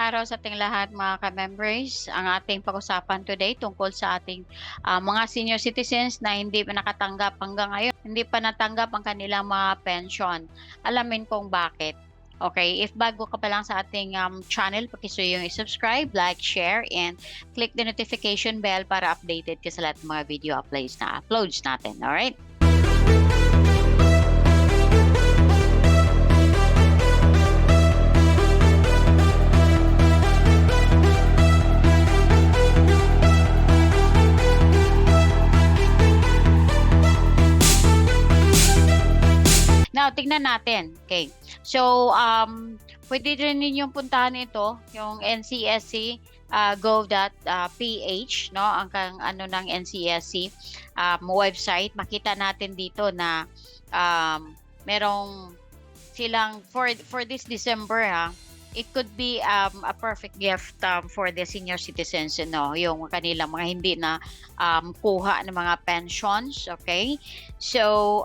araw sa ating lahat mga ka-members. Ang ating pag-usapan today tungkol sa ating mga senior citizens na hindi pa nakatanggap hanggang ngayon, hindi pa natanggap ang kanilang mga pension. Alamin kung bakit. Okay, if bago ka pa lang sa ating channel, pakisuyo yung i-subscribe, like, share, and click the notification bell para updated ka sa lahat ng mga video uploads natin. Alright? Now, tignan natin. Okay. So, pwede rin ninyong puntahan ito, yung NCSC gov.ph, no? Ang ano ng NCSC website. Makita natin dito na merong silang for this December it could be a perfect gift for the senior citizens, yung kanilang mga hindi na kuha ng mga pensions, okay? So,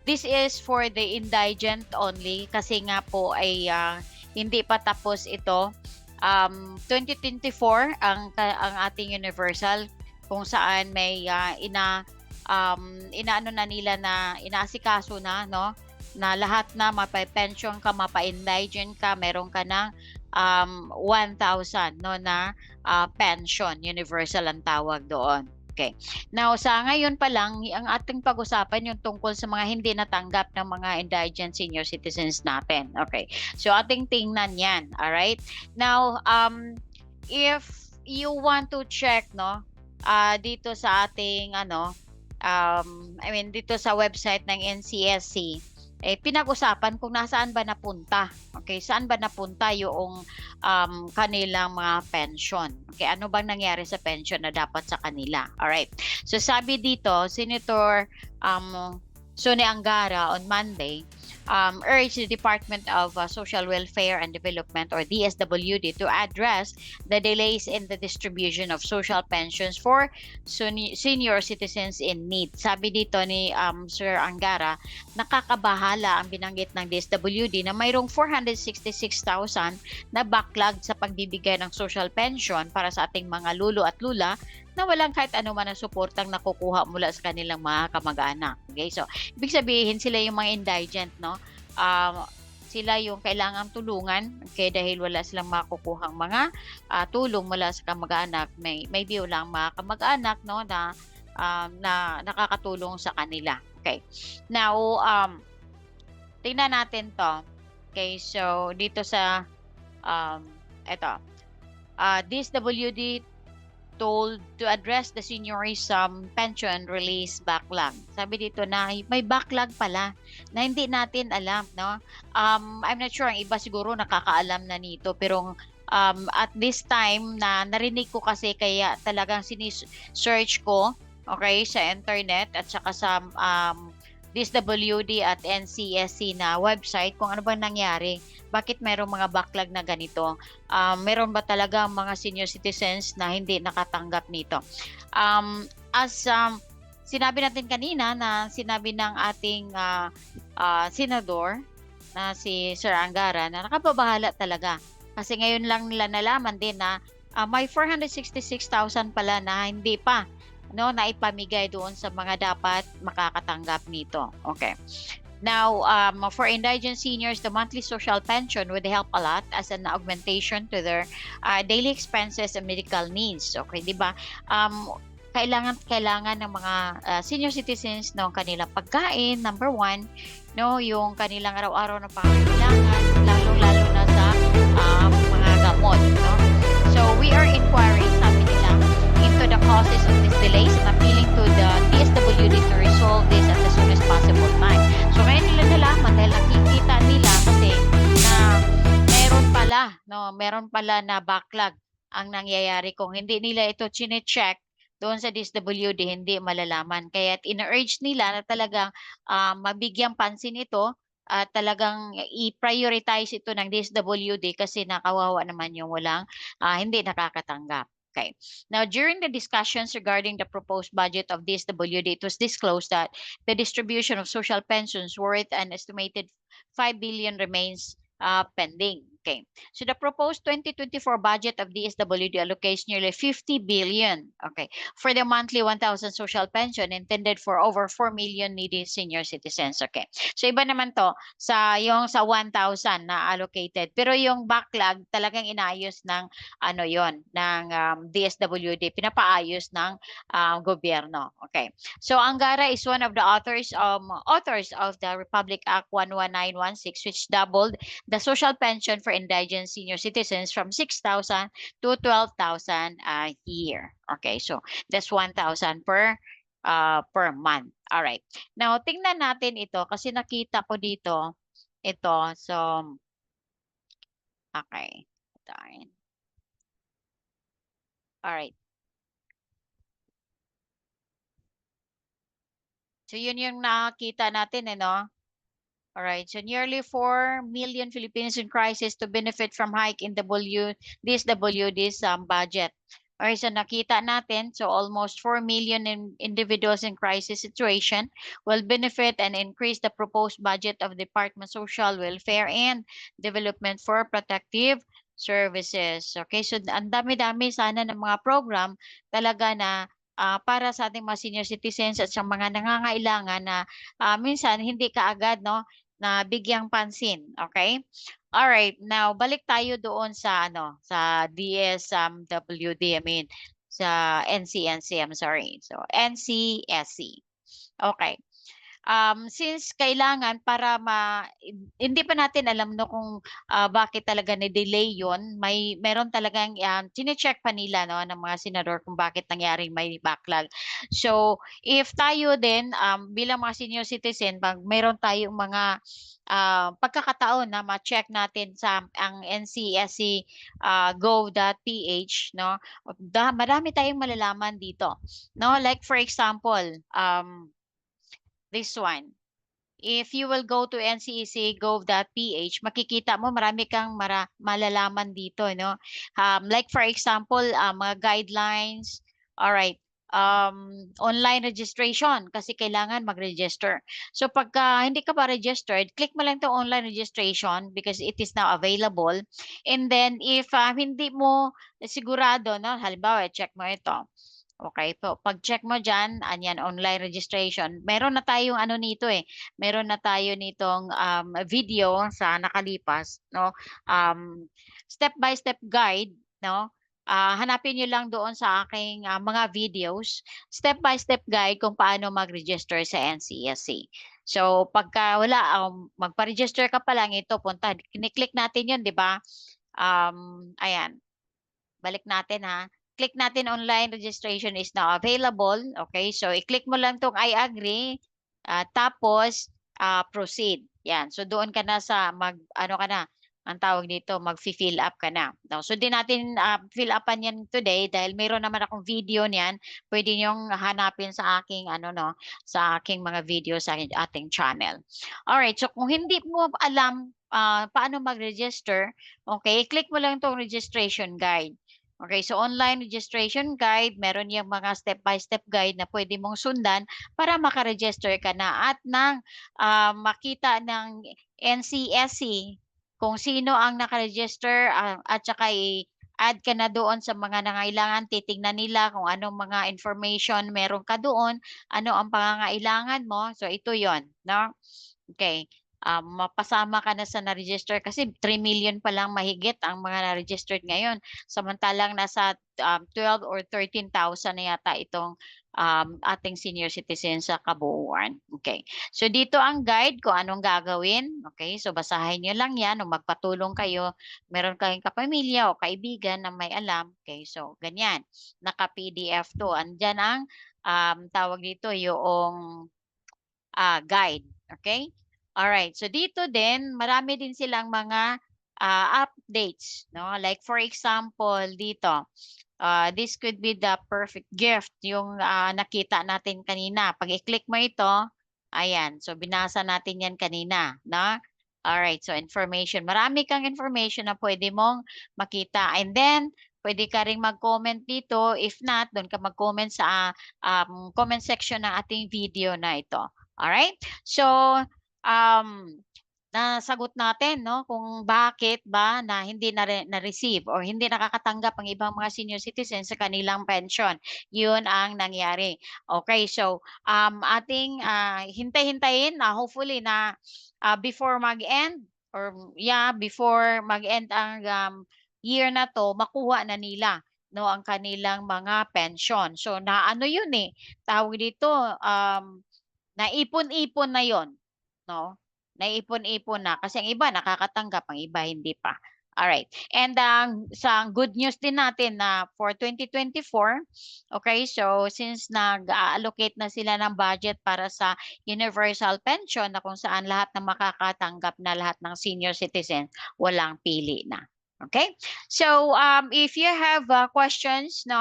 this is for the indigent only kasi nga po ay hindi pa tapos ito. 2024 ang ating universal kung saan may inaano na nila na inaasikaso na, no, na lahat na mapa-pension ka, mapa-indigent ka, meron ka ng 1,000 no na pension, universal ang tawag doon. Okay. Now, sa ngayon pa lang, ang ating pag-usapan yung tungkol sa mga hindi natanggap ng mga indigent senior citizens natin. Okay. So, ating tingnan yan. Alright? Now, if you want to check, no, dito sa ating, dito sa website ng NCSC, pinag-usapan kung nasaan ba napunta. Okay, saan ba napunta yung kanilang mga pension? Okay, ano bang nangyari sa pension na dapat sa kanila? All right. So sabi dito, Senator Sonny Angara on Monday urged the Department of Social Welfare and Development or DSWD to address the delays in the distribution of social pensions for senior citizens in need. Sabi dito ni Sir Angara, nakakabahala ang binanggit ng DSWD na mayroong 466,000 na backlog sa pagbibigay ng social pension para sa ating mga lolo at lula na walang kahit ano man ang suportang nakukuha mula sa kanilang mga kamag-anak. Okay, so ibig sabihin sila yung mga indigent, no? Sila yung kailangang tulungan, okay, dahil wala silang makukuhang mga tulong mula sa kamag-anak. Maybe walang mga kamag-anak, no, na nakakatulong sa kanila. Okay. Now, tingnan natin to. Okay, so dito sa DSWD told to address the seniorism pension release backlog. Sabi dito na may backlog pala na hindi natin alam, no? I'm not sure, ang iba siguro nakakaalam na nito, pero at this time na narinig ko kasi kaya talagang search ko, okay, sa internet at saka sa DSWD at NCSC na website kung ano bang nangyari. Bakit mayroong mga backlog na ganito? Meron ba talaga mga senior citizens na hindi nakatanggap nito? Sinabi natin kanina na sinabi ng ating senador na si Sir Angara na nakapabahala talaga. Kasi ngayon lang nila nalaman din na may 466,000 pala na hindi pa, no, na ipamigay doon sa mga dapat makakatanggap nito. Okay. Now, for indigent seniors, the monthly social pension would help a lot as an augmentation to their daily expenses and medical needs. Okay, di ba? Kailangan ng mga senior citizens ng kanilang pagkain, number one, no, yung kanilang araw-araw na pangangailangan, lalo-lalo na sa mga gamot, no? So, we are inquiring, sabi nila, into the causes of these delays and appealing to the DSWD to resolve this at the soonest possible time. So, ngayon nila nalaman dahil nakikita nila kasi na meron pala na backlog ang nangyayari. Kung hindi nila ito chine-check doon sa DSWD, hindi malalaman. Kaya ina-urge nila na talagang mabigyang pansin ito at talagang i-prioritize ito ng DSWD kasi nakawawa naman yung hindi nakakatanggap. Okay. Now, during the discussions regarding the proposed budget of DSWD, it was disclosed that the distribution of social pensions worth an estimated 5 billion remains pending. Okay, so the proposed 2024 budget of DSWD allocates nearly 50 billion, okay, for the monthly 1,000 social pension intended for over 4 million needy senior citizens. Okay, so iba naman to sa yung sa 1,000 na allocated, pero yung backlog talagang inayos ng ano yon ng DSWD, pinapaayos ng gobyerno. Okay, so Angara is one of the authors of the Republic Act 11916, which doubled the social pension for indigent senior citizens from 6,000 to 12,000 a year. Okay, so that's 1,000 per month. All right. Now, tingnan natin ito kasi nakita ko dito ito. So, okay. All right. So, yun yung nakita natin, no? All right, so nearly 4 million Filipinos in crisis to benefit from hike in DSWD's budget. All right, so nakita natin, so almost 4 million individuals in crisis situation will benefit and increase the proposed budget of Department of Social Welfare and Development for Protective Services. Okay, so ang dami-dami sana ng mga program talaga na para sa ating mga senior citizens at sa mga nangangailangan na minsan hindi kaagad, no, na bigyang pansin, okay? All right, now balik tayo doon sa ano, sa DSWD, I mean, sa NCNC, I'm sorry. So, NCSC. Okay. Since kailangan para hindi pa natin alam no kung bakit talaga ni-delay yon, meron talagang chine-check pa nila no ng mga senador kung bakit nangyaring may backlog. So if tayo din bilang mga senior citizen, pag meron tayong mga pagkakataon na ma-check natin sa ang NCSC gov.ph, no, marami tayong malalaman dito, no, like for example this one. If you will go to ncec.gov.ph, makikita mo marami kang malalaman dito, no? Like for example, mga guidelines, all right, online registration kasi kailangan mag-register. So pagka hindi ka pa registered, click mo lang 'tong online registration because it is now available. And then if hindi mo sigurado, no, halimbawa, check mo ito. Okay po. Pag-check mo dyan, anyan, online registration. Meron na tayong ano nito eh. Meron na tayo nitong video sa nakalipas, no? Step-by-step guide, no? Hanapin nyo lang doon sa aking mga videos. Step-by-step guide kung paano mag-register sa NCSC. So, pagka wala, magpa-register ka pa lang, ito, punta. Kiniklik natin yun, di ba? Ayan. Balik natin ha. Click natin online registration is now available. Okay, so i-click mo lang tong I agree. Tapos proceed. Yan. So doon ka na sa ano ka na, ang tawag dito, mag-fill up ka na. No, so di natin fill upan yan today dahil mayroon naman akong video niyan. Pwede niyong hanapin sa aking ano no, sa aking mga video sa ating channel. All right, so kung hindi mo alam paano mag-register, okay, click mo lang tong registration guide. Okay, so online registration guide, meron yung mga step-by-step guide na pwede mong sundan para makaregister ka na at nang makita ng NCSC kung sino ang nakaregister at saka i-add ka na doon sa mga nangailangan, titingnan nila kung anong mga information meron ka doon, ano ang pangangailangan mo. So ito yon, no? Okay. Mapasama ka na sa na-register kasi 3 million pa lang mahigit ang mga na-registered ngayon. Samantalang nasa 12 or 13,000 na yata itong ating senior citizen sa kabuuan. Okay. So dito ang guide kung anong gagawin. Okay. So basahin nyo lang yan o magpatulong kayo. Meron kayong kapamilya o kaibigan na may alam. Okay. So ganyan. Naka-PDF to. Andyan ang tawag dito yung guide. Okay. Alright, so dito din, marami din silang mga updates, no? Like for example, dito, this could be the perfect gift, yung nakita natin kanina. Pag i-click mo ito, ayan, so binasa natin yan kanina, no? Alright, so information. Marami kang information na pwede mong makita. And then, pwede ka ring mag-comment dito. If not, doon ka mag-comment sa comment section ng ating video na ito. Alright, so, nasagot natin, no, kung bakit ba na hindi na-receive or hindi nakakatanggap ang ibang mga senior citizens sa kanilang pension. Yun ang nangyari. Okay, so ating hintay-hintayin na hopefully na before mag-end or before mag-end ang year na to, makuha na nila no ang kanilang mga pension. So na ano yun tawag dito naipon-ipon na yon, no? Naipon-ipon na kasi ang iba nakakatanggap, ang iba hindi pa. Alright. And sa good news din natin na for 2024, okay, so since nag-allocate na sila ng budget para sa universal pension na kung saan lahat ng makakatanggap na lahat ng senior citizen, walang pili na. Okay? So, if you have questions, no,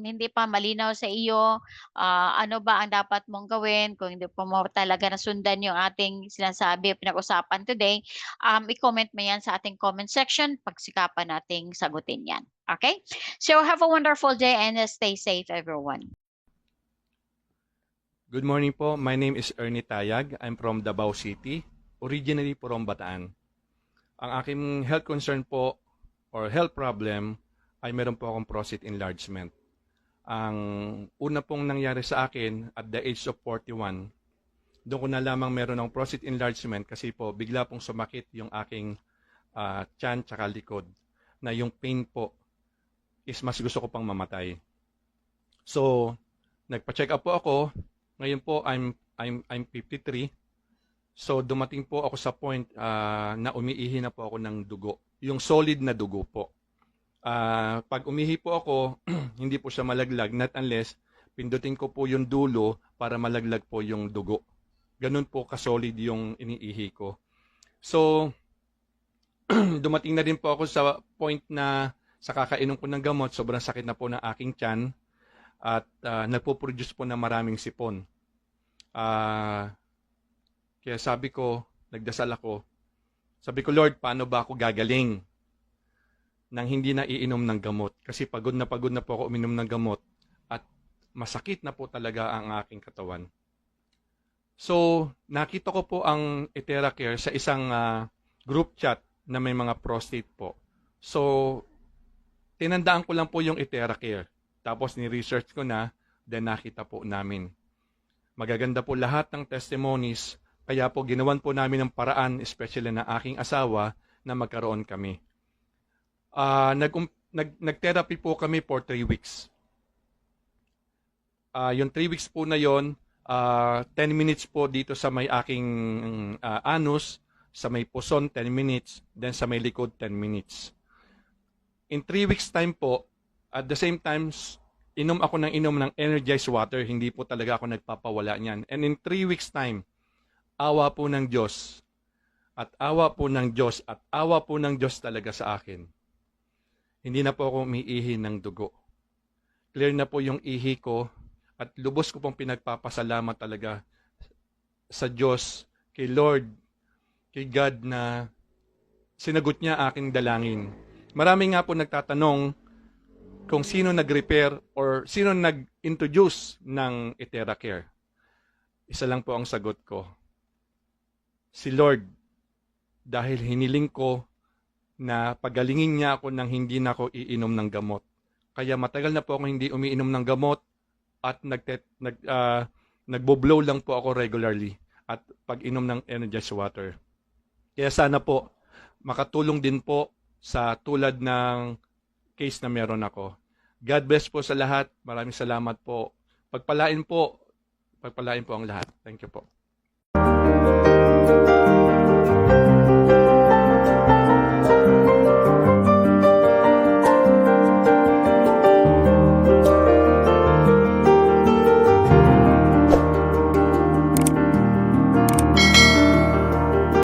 hindi pa malinaw sa iyo, ano ba ang dapat mong gawin kung hindi mo talaga nasundan yung ating sinasabi, pinag-usapan today, i-comment mo yan sa ating comment section, pagsikapan nating sagutin yan. Okay? So, have a wonderful day and stay safe, everyone. Good morning po. My name is Ernie Tayag. I'm from Davao City, originally from Bataan. Ang aking health concern po or health problem ay meron po akong prostate enlargement. Ang una pong nangyari sa akin at the age of 41, doon ko na lamang meron ng prostate enlargement kasi po bigla pong sumakit yung aking tiyan tsaka likod na yung pain po is mas gusto ko pang mamatay. So, nagpa-check up po ako. Ngayon po I'm 53. So dumating po ako sa point na umiihi na po ako ng dugo. Yung solid na dugo po. Pag umihi po ako, hindi po siya malaglag not unless pindutin ko po yung dulo para malaglag po yung dugo. Ganun po ka-solid yung iniihi ko. So dumating na din po ako sa point na sa kakainom ko ng gamot, sobrang sakit na po ng aking tiyan. At nagpo-produce po ng maraming sipon. Kaya sabi ko, nagdasal ako. Sabi ko, Lord, paano ba ako gagaling nang hindi na iinom ng gamot? Kasi pagod na po ako uminom ng gamot at masakit na po talaga ang aking katawan. So, nakita ko po ang EtheraCare sa isang group chat na may mga prostate po. So, tinandaan ko lang po yung EtheraCare. Tapos ni-research ko na, then nakita po namin. Magaganda po lahat ng testimonies, kaya po ginawan po namin ng paraan, especially na aking asawa, na magkaroon kami. Nag-therapy po kami for 3 weeks. Yung 3 weeks po na yon, 10 minutes po dito sa may aking anus, sa may puson 10 minutes, then sa may likod 10 minutes. In 3 weeks time po, at the same time, inom ako ng energized water. Hindi po talaga ako nagpapawala niyan. And in 3 weeks time, awa po ng Diyos. At awa po ng Diyos. At awa po ng Diyos talaga sa akin. Hindi na po ako umiihi ng dugo. Clear na po yung ihi ko. At lubos ko pong pinagpapasalamat talaga sa Diyos, kay Lord, kay God na sinagot niya aking dalangin. Marami nga po nagtatanong kung sino nag-repair or sino nag-introduce ng EtheraCare. Isa lang po ang sagot ko. Si Lord, dahil hiniling ko na pagalingin niya ako nang hindi na ako iinom ng gamot. Kaya matagal na po ako hindi umiinom ng gamot at nagbo-blow lang po ako regularly at pag-inom ng energized water. Kaya sana po makatulong din po sa tulad ng case na meron ako. God bless po sa lahat. Maraming salamat po. Pagpalain po ang lahat. Thank you po.